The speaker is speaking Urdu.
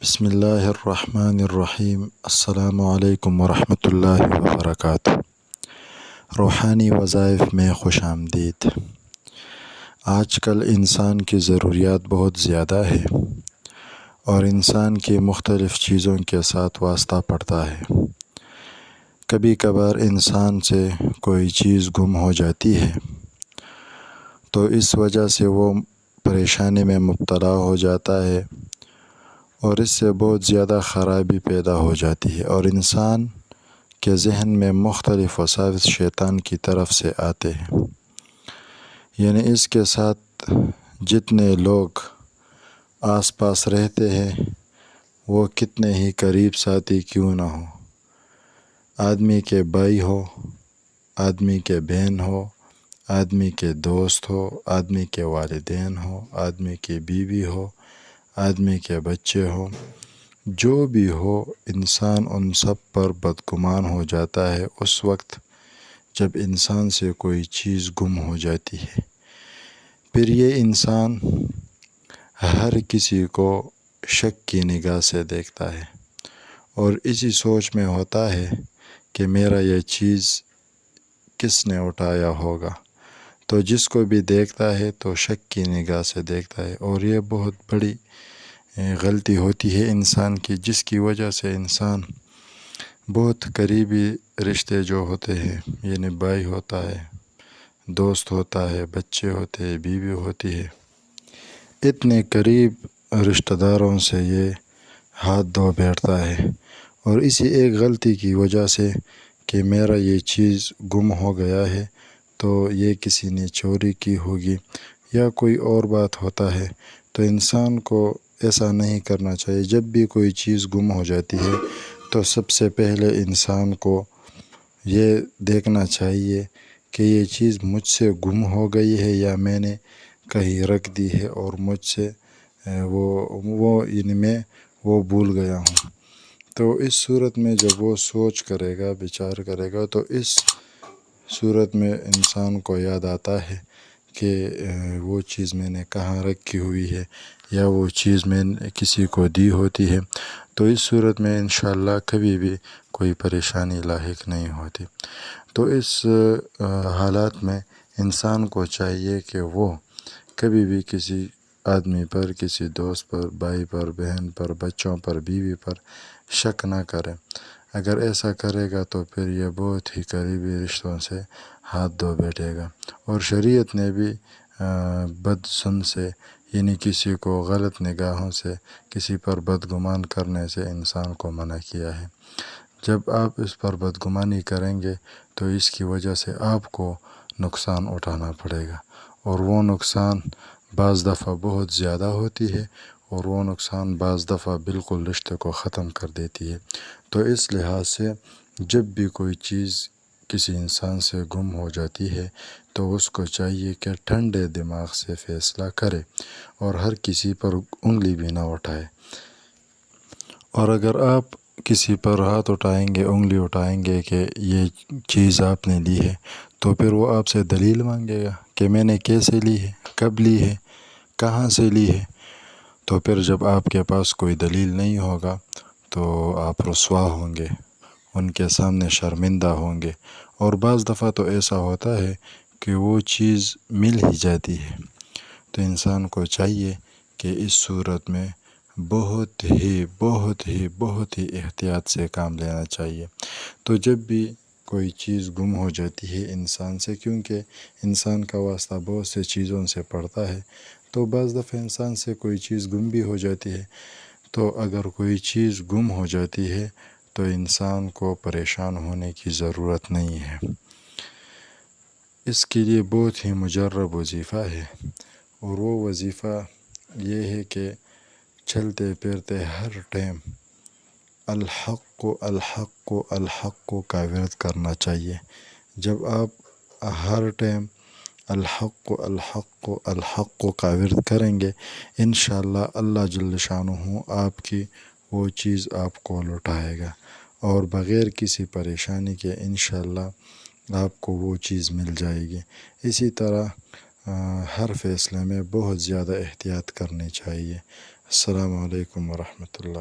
بسم اللہ الرحمن الرحیم۔ السلام علیکم ورحمۃ اللہ وبرکاتہ۔ روحانی وظائف میں خوش آمدید۔ آج کل انسان کی ضروریات بہت زیادہ ہے اور انسان کی مختلف چیزوں کے ساتھ واسطہ پڑتا ہے۔ کبھی کبھار انسان سے کوئی چیز گم ہو جاتی ہے تو اس وجہ سے وہ پریشانی میں مبتلا ہو جاتا ہے اور اس سے بہت زیادہ خرابی پیدا ہو جاتی ہے، اور انسان کے ذہن میں مختلف وساوس شیطان کی طرف سے آتے ہیں۔ یعنی اس کے ساتھ جتنے لوگ آس پاس رہتے ہیں وہ کتنے ہی قریب ساتھی کیوں نہ ہو، آدمی کے بھائی ہو، آدمی کے بہن ہو، آدمی کے دوست ہو، آدمی کے والدین ہو، آدمی کی بیوی ہو، آدمی کے بچے ہو، جو بھی ہو، انسان ان سب پر بدگمان ہو جاتا ہے اس وقت جب انسان سے کوئی چیز گم ہو جاتی ہے۔ پھر یہ انسان ہر کسی کو شک کی نگاہ سے دیکھتا ہے اور اسی سوچ میں ہوتا ہے کہ میرا یہ چیز کس نے اٹھایا ہوگا، تو جس کو بھی دیکھتا ہے تو شک کی نگاہ سے دیکھتا ہے، اور یہ بہت بڑی غلطی ہوتی ہے انسان کی، جس کی وجہ سے انسان بہت قریبی رشتے جو ہوتے ہیں، یعنی بھائی ہوتا ہے، دوست ہوتا ہے، بچے ہوتے ہیں، بیوی ہوتی ہے، اتنے قریب رشتہ داروں سے یہ ہاتھ دھو بیٹھتا ہے، اور اسی ایک غلطی کی وجہ سے کہ میرا یہ چیز گم ہو گیا ہے تو یہ کسی نے چوری کی ہوگی یا کوئی اور بات ہوتا ہے، تو انسان کو ایسا نہیں کرنا چاہیے۔ جب بھی کوئی چیز گم ہو جاتی ہے تو سب سے پہلے انسان کو یہ دیکھنا چاہیے کہ یہ چیز مجھ سے گم ہو گئی ہے یا میں نے کہیں رکھ دی ہے اور مجھ سے میں بھول گیا ہوں۔ تو اس صورت میں جب وہ سوچ کرے گا، بچار کرے گا، تو اس صورت میں انسان کو یاد آتا ہے کہ وہ چیز میں نے کہاں رکھی ہوئی ہے یا وہ چیز میں نے کسی کو دی ہوتی ہے، تو اس صورت میں انشاءاللہ کبھی بھی کوئی پریشانی لاحق نہیں ہوتی۔ تو اس حالات میں انسان کو چاہیے کہ وہ کبھی بھی کسی آدمی پر، کسی دوست پر، بھائی پر، بہن پر، بچوں پر، بیوی پر شک نہ کرے۔ اگر ایسا کرے گا تو پھر یہ بہت ہی قریبی رشتوں سے ہاتھ دھو بیٹھے گا، اور شریعت نے بھی بدظن سے، یعنی کسی کو غلط نگاہوں سے، کسی پر بدگمان کرنے سے انسان کو منع کیا ہے۔ جب آپ اس پر بدگمانی کریں گے تو اس کی وجہ سے آپ کو نقصان اٹھانا پڑے گا، اور وہ نقصان بعض دفعہ بہت زیادہ ہوتی ہے، اور وہ نقصان بعض دفعہ بالکل رشتے کو ختم کر دیتی ہے۔ تو اس لحاظ سے جب بھی کوئی چیز کسی انسان سے گم ہو جاتی ہے تو اس کو چاہیے کہ ٹھنڈے دماغ سے فیصلہ کرے اور ہر کسی پر انگلی بھی نہ اٹھائے۔ اور اگر آپ کسی پر ہاتھ اٹھائیں گے، انگلی اٹھائیں گے کہ یہ چیز آپ نے لی ہے، تو پھر وہ آپ سے دلیل مانگے گا کہ میں نے کیسے لی ہے، کب لی ہے، کہاں سے لی ہے۔ تو پھر جب آپ کے پاس کوئی دلیل نہیں ہوگا تو آپ رسوا ہوں گے، ان کے سامنے شرمندہ ہوں گے، اور بعض دفعہ تو ایسا ہوتا ہے کہ وہ چیز مل ہی جاتی ہے۔ تو انسان کو چاہیے کہ اس صورت میں بہت ہی احتیاط سے کام لینا چاہیے۔ تو جب بھی کوئی چیز گم ہو جاتی ہے انسان سے، کیونکہ انسان کا واسطہ بہت سے چیزوں سے پڑتا ہے، تو بعض دفعہ انسان سے کوئی چیز گم بھی ہو جاتی ہے۔ تو اگر کوئی چیز گم ہو جاتی ہے تو انسان کو پریشان ہونے کی ضرورت نہیں ہے۔ اس کے لیے بہت ہی مجرب وظیفہ ہے، اور وہ وظیفہ یہ ہے کہ چلتے پھرتے ہر ٹائم الحق الحق الحق کا ورد کرنا چاہیے۔ جب آپ ہر ٹائم الحق الحق الحق کا ورد کریں گے، انشاءاللہ اللہ جل شانہ آپ کی وہ چیز آپ کو لوٹائے گا، اور بغیر کسی پریشانی کے انشاءاللہ آپ کو وہ چیز مل جائے گی۔ اسی طرح ہر فیصلے میں بہت زیادہ احتیاط کرنی چاہیے۔ السلام علیکم ورحمۃ اللہ۔